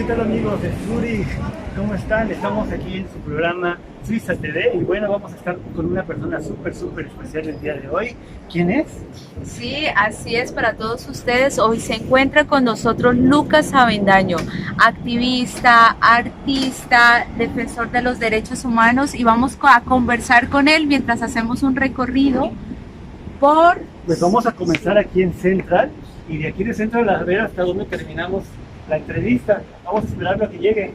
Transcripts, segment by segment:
¿qué tal amigos de Zurich? ¿Cómo están? Estamos aquí en su programa Suiza TV y bueno, vamos a estar con una persona súper especial el día de hoy. ¿Quién es? Sí, así es para todos ustedes. Hoy se encuentra con nosotros Lucas Avendaño, activista, artista, defensor de los derechos humanos y vamos a conversar con él mientras hacemos un recorrido por... Pues vamos a comenzar aquí en Central y de aquí de Central a ver hasta dónde terminamos la entrevista. Vamos a esperar a que llegue.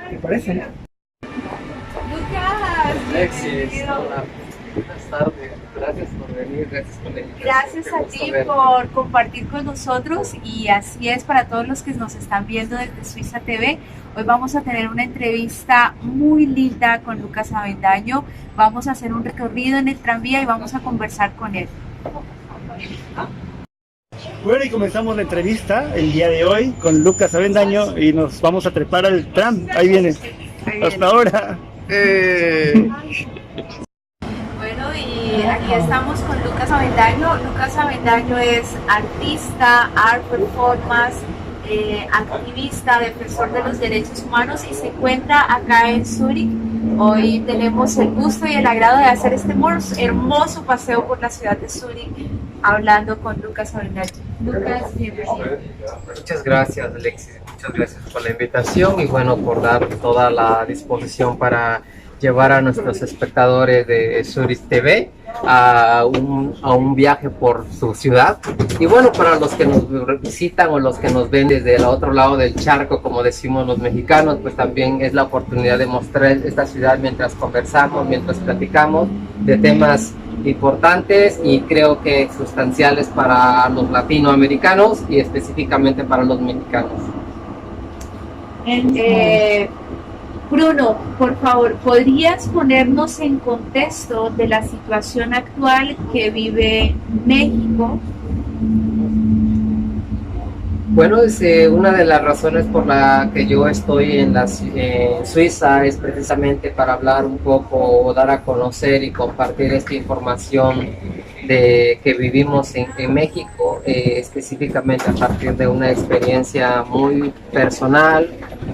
¿Te parece? Lucas, Alexis, bienvenido. hola, buenas tardes, gracias por venir, gracias por la invitación. Gracias Qué a gusto ti verte. por compartir con nosotros y así es para todos los que nos están viendo desde Suiza TV. Hoy vamos a tener una entrevista muy linda con Lucas Avendaño. Vamos a hacer un recorrido en el tranvía y vamos a conversar con él. Bueno, y comenzamos la entrevista el día de hoy con Lucas Avendaño y nos vamos a trepar al tram. Ahí viene. Hasta ahora. Bueno, y aquí estamos con Lucas Avendaño. Lucas Avendaño es artista, art performance, activista, defensor de los derechos humanos y se encuentra acá en Zurich. Hoy tenemos el gusto y el agrado de hacer este hermoso paseo por la ciudad de Zurich hablando con Lucas Avendaño. Lucas, bienvenido. Muchas gracias, Alexis, muchas gracias por la invitación y bueno, por dar toda la disposición para llevar a nuestros espectadores de Zurich TV a un viaje por su ciudad. Y bueno, para los que nos visitan o los que nos ven desde el otro lado del charco, como decimos los mexicanos, pues también es la oportunidad de mostrar esta ciudad mientras conversamos, mientras platicamos de temas importantes y creo que sustanciales para los latinoamericanos y específicamente para los mexicanos. Bruno, por favor, ¿podrías ponernos en contexto de la situación actual que vive México? Bueno, una de las razones por la que yo estoy en Suiza es precisamente para hablar un poco, o dar a conocer y compartir esta información que vivimos en México, específicamente a partir de una experiencia muy personal,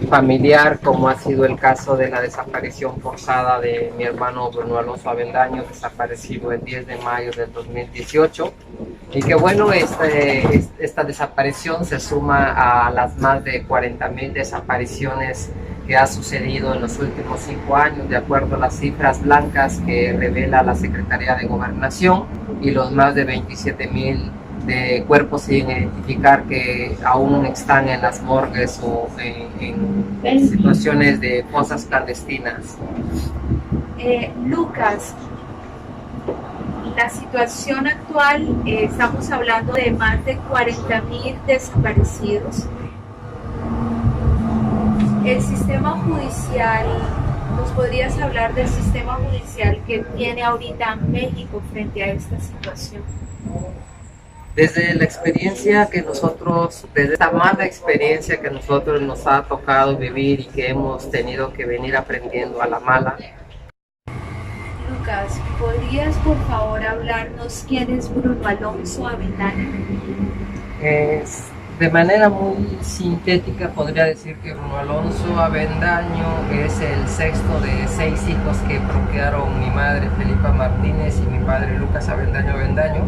familiar, como ha sido el caso de la desaparición forzada de mi hermano Bruno Alonso Avendaño, desaparecido el 10 de mayo del 2018. Y que bueno, esta desaparición se suma a las más de 40,000 desapariciones que ha sucedido en los últimos 5 años, de acuerdo a las cifras blancas que revela la Secretaría de Gobernación, y los más de 27,000 de cuerpos sin identificar que aún están en las morgues o en situaciones de fosas clandestinas. Lucas, la situación actual, estamos hablando de más de 40,000 desaparecidos. El sistema judicial, ¿nos podrías hablar del sistema judicial que tiene ahorita México frente a esta situación? Desde la experiencia que desde esta mala experiencia que nosotros nos ha tocado vivir y que hemos tenido que venir aprendiendo a la mala. Lucas, ¿podrías por favor hablarnos quién es Bruno Alonso Avendaño? De manera muy sintética podría decir que Bruno Alonso Avendaño es el sexto de 6 hijos que procrearon mi madre Felipa Martínez y mi padre Lucas Avendaño,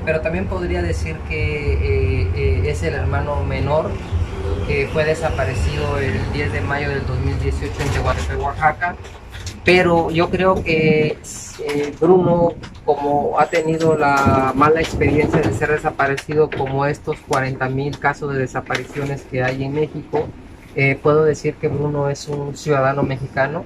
pero también podría decir que es el hermano menor que fue desaparecido el 10 de mayo del 2018 en Tehuantepec, Oaxaca. Pero yo creo que Bruno, como ha tenido la mala experiencia de ser desaparecido, como estos 40,000 casos de desapariciones que hay en México, puedo decir que Bruno es un ciudadano mexicano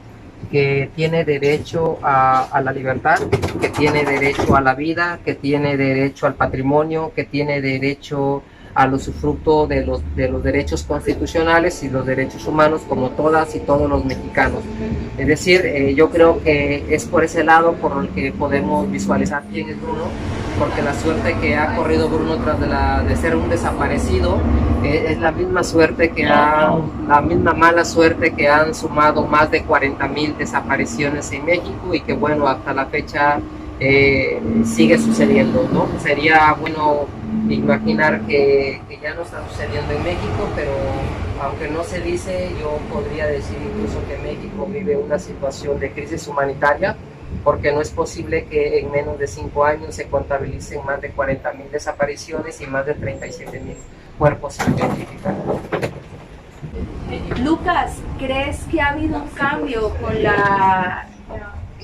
que tiene derecho a la libertad, que tiene derecho a la vida, que tiene derecho al patrimonio, que tiene derecho al usufructo de los derechos constitucionales y los derechos humanos como todas y todos los mexicanos. Es decir, yo creo que es por ese lado por el que podemos visualizar quién es Bruno, porque la suerte que ha corrido Bruno tras de ser un desaparecido es la misma suerte la misma mala suerte que han sumado más de 40,000 desapariciones en México y que bueno, hasta la fecha sigue sucediendo, ¿no? Sería bueno imaginar que ya no está sucediendo en México, pero aunque no se dice, yo podría decir incluso que México vive una situación de crisis humanitaria, porque no es posible que en menos de 5 años se contabilicen más de 40.000 desapariciones y más de 37.000 cuerpos sin identificar. Lucas, ¿crees que ha habido un cambio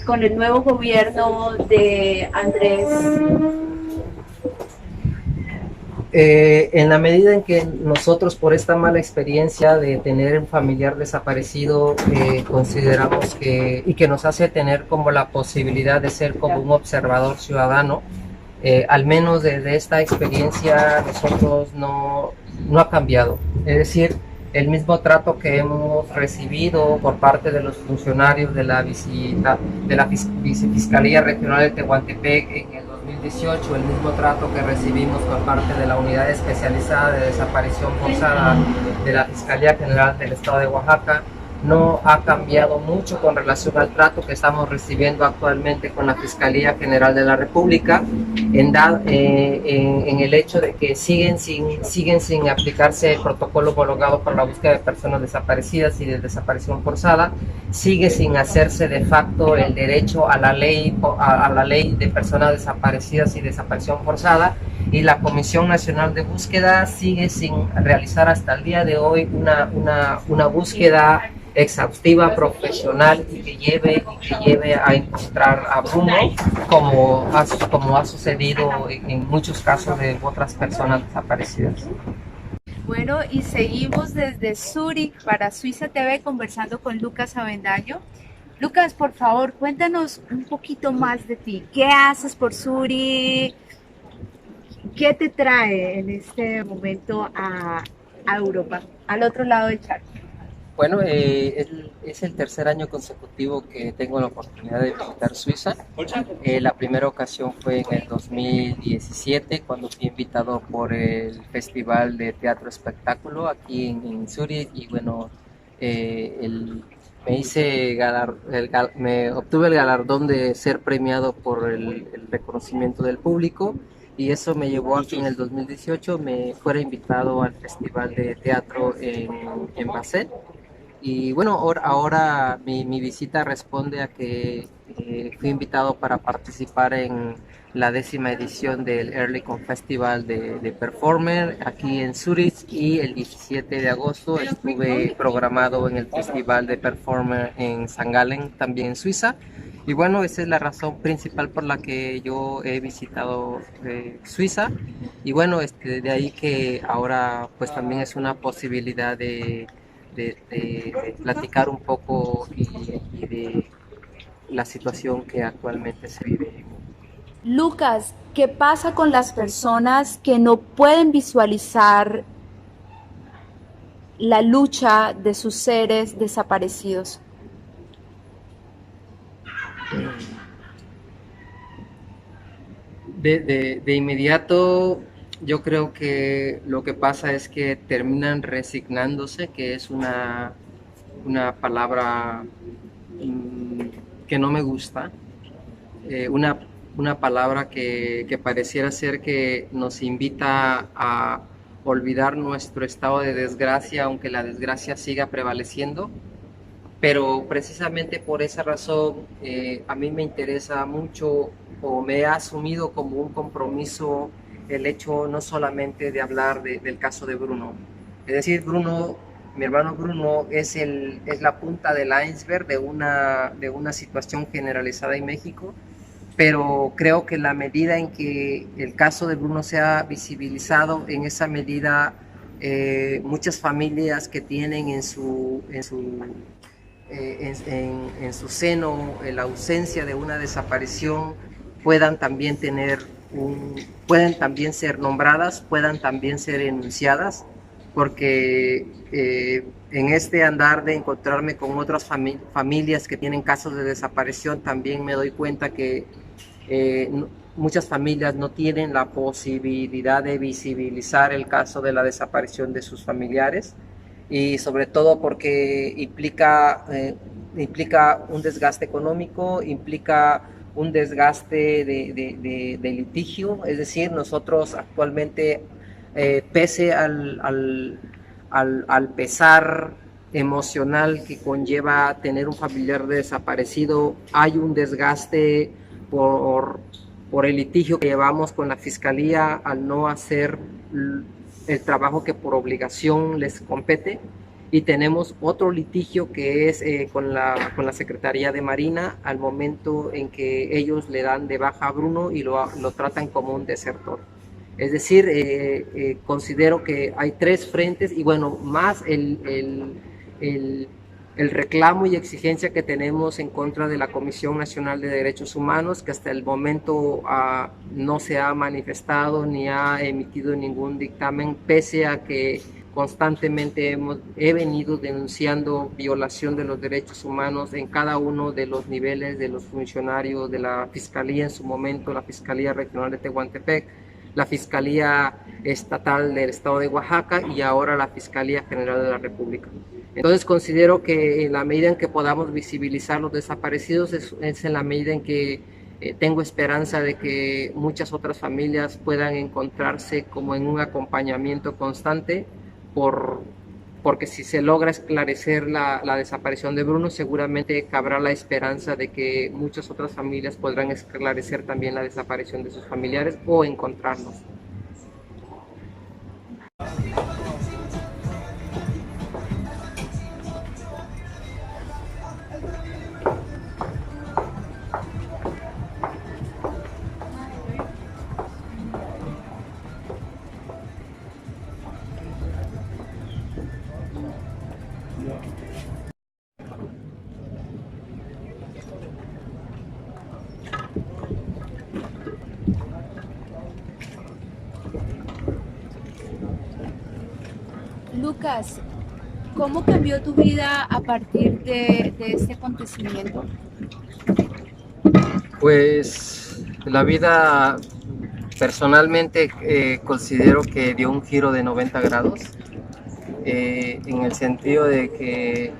con el nuevo gobierno de Andrés? En la medida en que nosotros, por esta mala experiencia de tener un familiar desaparecido, consideramos y que nos hace tener como la posibilidad de ser como un observador ciudadano, al menos desde esta experiencia nosotros no ha cambiado. Es decir, el mismo trato que hemos recibido por parte de los funcionarios de la visita de la Fiscalía Regional de Tehuantepec en el 2018, el mismo trato que recibimos por parte de la Unidad Especializada de Desaparición Forzada de la Fiscalía General del Estado de Oaxaca, no ha cambiado mucho con relación al trato que estamos recibiendo actualmente con la Fiscalía General de la República, en el hecho de que siguen sin aplicarse el protocolo homologado para la búsqueda de personas desaparecidas y de desaparición forzada, sigue sin hacerse de facto el derecho a la ley de personas desaparecidas y desaparición forzada, y la Comisión Nacional de Búsqueda sigue sin realizar hasta el día de hoy una búsqueda exhaustiva, profesional y que lleve a encontrar a Bruno, como ha sucedido en muchos casos de otras personas desaparecidas. Bueno, y seguimos desde Zúrich para Suiza TV conversando con Lucas Avendaño. Lucas, por favor, cuéntanos un poquito más de ti. ¿Qué haces por Zúrich? ¿Qué te trae en este momento a Europa, al otro lado del charco? Bueno, es el tercer año consecutivo que tengo la oportunidad de visitar Suiza. La primera ocasión fue en el 2017, cuando fui invitado por el Festival de Teatro Espectáculo aquí en Zúrich, y bueno, obtuve el galardón de ser premiado por el reconocimiento del público, y eso me llevó a que en el 2018 me fuera invitado al Festival de Teatro en Basel. Y bueno, ahora mi visita responde a que fui invitado para participar en la 10ª edición del Earlycon Festival de Performer aquí en Zurich, y el 17 de agosto estuve programado en el Festival de Performer en St. Gallen, también en Suiza. Y bueno, esa es la razón principal por la que yo he visitado Suiza. Y bueno, de ahí que ahora pues también es una posibilidad de platicar un poco y de la situación que actualmente se vive. Lucas, ¿qué pasa con las personas que no pueden visualizar la lucha de sus seres desaparecidos? De inmediato, yo creo que lo que pasa es que terminan resignándose, que es una palabra que no me gusta, una palabra que pareciera ser que nos invita a olvidar nuestro estado de desgracia, aunque la desgracia siga prevaleciendo. Pero precisamente por esa razón a mí me interesa mucho, o me he asumido como un compromiso, el hecho no solamente de hablar del caso de Bruno. Es decir, Bruno, mi hermano Bruno, es la punta del iceberg de una situación generalizada en México, pero creo que la medida en que el caso de Bruno se ha visibilizado, en esa medida muchas familias que tienen en su seno la ausencia de una desaparición puedan también ser nombradas, puedan también ser enunciadas, porque en este andar de encontrarme con otras familias que tienen casos de desaparición, también me doy cuenta que muchas familias no tienen la posibilidad de visibilizar el caso de la desaparición de sus familiares, y sobre todo porque implica un desgaste económico, implica un desgaste de litigio. Es decir, nosotros actualmente, pese al al pesar emocional que conlleva tener un familiar desaparecido, hay un desgaste por el litigio que llevamos con la Fiscalía al no hacer el trabajo que por obligación les compete. Y tenemos otro litigio que es con la Secretaría de Marina al momento en que ellos le dan de baja a Bruno y lo tratan como un desertor. Es decir, considero que hay tres frentes y bueno, más el reclamo y exigencia que tenemos en contra de la Comisión Nacional de Derechos Humanos, que hasta el momento no se ha manifestado ni ha emitido ningún dictamen, pese a que constantemente he venido denunciando violación de los derechos humanos en cada uno de los niveles de los funcionarios de la Fiscalía en su momento, la Fiscalía Regional de Tehuantepec, la Fiscalía Estatal del Estado de Oaxaca y ahora la Fiscalía General de la República. Entonces considero que en la medida en que podamos visibilizar los desaparecidos es en la medida en que tengo esperanza de que muchas otras familias puedan encontrarse como en un acompañamiento constante porque si se logra esclarecer la desaparición de Bruno, seguramente cabrá la esperanza de que muchas otras familias podrán esclarecer también la desaparición de sus familiares o encontrarlos. Lucas, ¿cómo cambió tu vida a partir de este acontecimiento? Pues la vida personalmente considero que dio un giro de 90 grados, en el sentido de que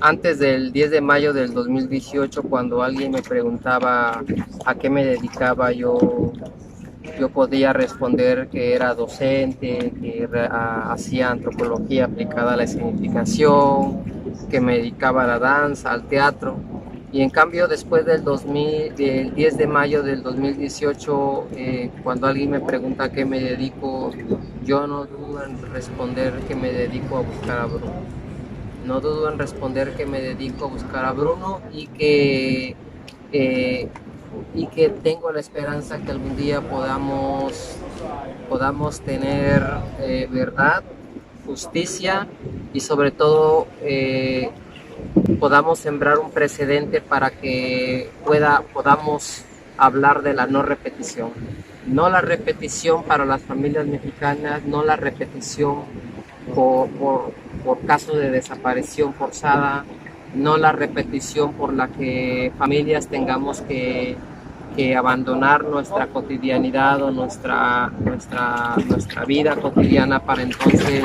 antes del 10 de mayo del 2018, cuando alguien me preguntaba a qué me dedicaba, yo podía responder que era docente, que hacía antropología aplicada a la escenificación, que me dedicaba a la danza, al teatro. Y en cambio, después del 10 de mayo del 2018, cuando alguien me pregunta a qué me dedico, yo no dudo en responder que me dedico a buscar a Bruno. No dudo en responder que me dedico a buscar a Bruno y que tengo la esperanza que algún día podamos tener verdad, justicia y sobre todo podamos sembrar un precedente para que podamos hablar de la no repetición. No la repetición para las familias mexicanas, no la repetición por casos de desaparición forzada, no la repetición por la que familias tengamos que abandonar nuestra cotidianidad o nuestra vida cotidiana para entonces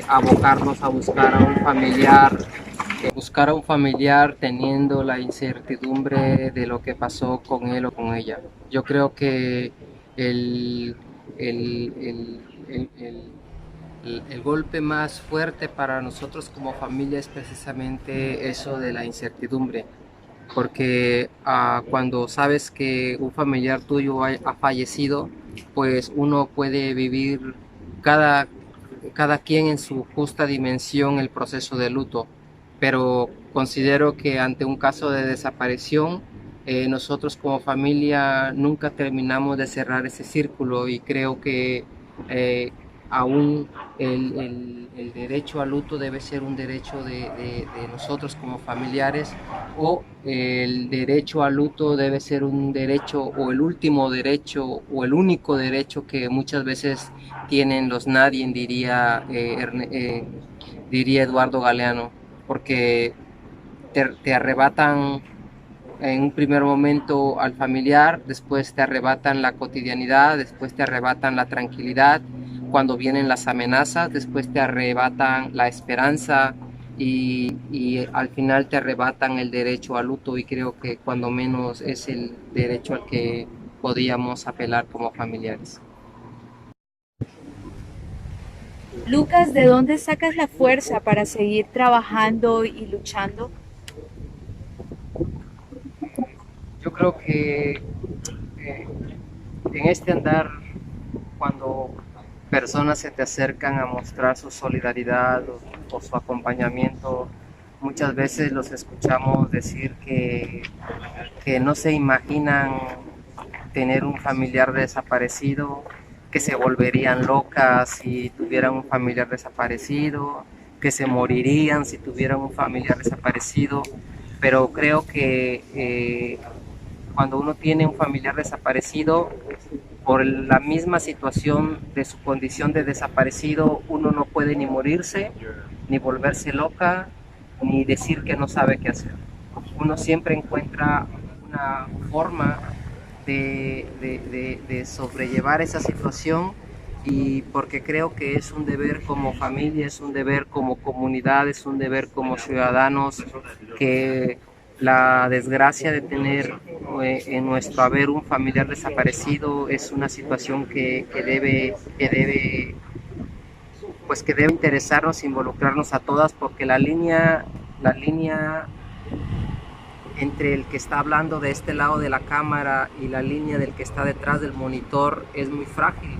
abocarnos a buscar a un familiar teniendo la incertidumbre de lo que pasó con él o con ella. Yo creo que el golpe más fuerte para nosotros como familia es precisamente eso de la incertidumbre, porque cuando sabes que un familiar tuyo ha fallecido, pues uno puede vivir cada quien en su justa dimensión el proceso de luto, pero considero que ante un caso de desaparición, nosotros como familia nunca terminamos de cerrar ese círculo y creo que aún el derecho al luto debe ser un derecho de nosotros como familiares, o el derecho al luto debe ser un derecho o el último derecho o el único derecho que muchas veces tienen los nadie, diría Eduardo Galeano, porque te arrebatan en un primer momento al familiar, después te arrebatan la cotidianidad, después te arrebatan la tranquilidad, cuando vienen las amenazas, después te arrebatan la esperanza y al final te arrebatan el derecho al luto, y creo que cuando menos es el derecho al que podíamos apelar como familiares. Lucas, ¿de dónde sacas la fuerza para seguir trabajando y luchando? Yo creo que en este andar, cuando personas se te acercan a mostrar su solidaridad o su acompañamiento, muchas veces los escuchamos decir que no se imaginan tener un familiar desaparecido, que se volverían locas si tuvieran un familiar desaparecido, que se morirían si tuvieran un familiar desaparecido, pero creo que cuando uno tiene un familiar desaparecido, por la misma situación de su condición de desaparecido, uno no puede ni morirse, ni volverse loca, ni decir que no sabe qué hacer. Uno siempre encuentra una forma de sobrellevar esa situación, y porque creo que es un deber como familia, es un deber como comunidad, es un deber como ciudadanos, que la desgracia de tener en nuestro haber un familiar desaparecido es una situación que debe interesarnos, involucrarnos a todas, porque la línea entre el que está hablando de este lado de la cámara y la línea del que está detrás del monitor es muy frágil.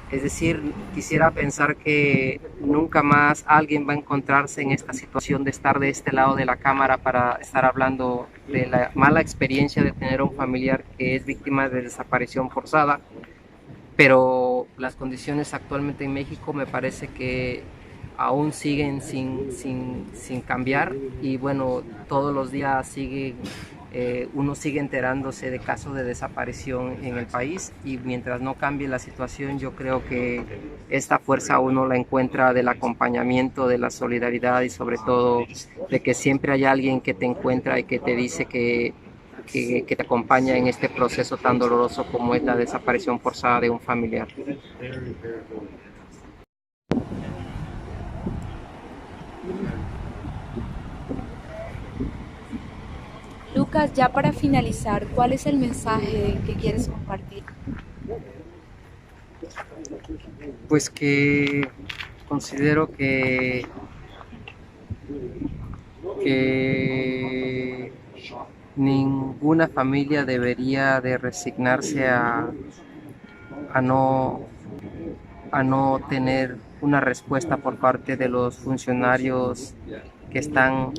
Es decir, quisiera pensar que nunca más alguien va a encontrarse en esta situación de estar de este lado de la cámara para estar hablando de la mala experiencia de tener a un familiar que es víctima de desaparición forzada. Pero las condiciones actualmente en México me parece que aún siguen sin cambiar, y bueno, todos los días uno sigue enterándose de casos de desaparición en el país, y mientras no cambie la situación, yo creo que esta fuerza uno la encuentra del acompañamiento, de la solidaridad, y sobre todo de que siempre hay alguien que te encuentra y que te dice que te acompaña en este proceso tan doloroso como es la desaparición forzada de un familiar. Lucas, ya para finalizar, ¿cuál es el mensaje que quieres compartir? Pues que considero que ninguna familia debería de resignarse a no tener una respuesta por parte de los funcionarios que están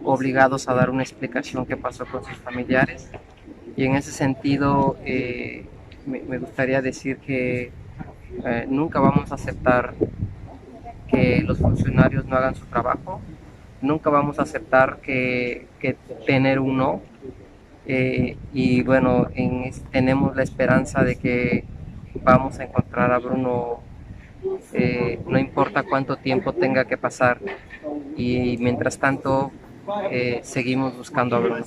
obligados a dar una explicación qué pasó con sus familiares. Y en ese sentido me gustaría decir que nunca vamos a aceptar que los funcionarios no hagan su trabajo, nunca vamos a aceptar que tener un no, y bueno, tenemos la esperanza de que vamos a encontrar a Bruno, no importa cuánto tiempo tenga que pasar, y mientras tanto seguimos buscando a Bruno.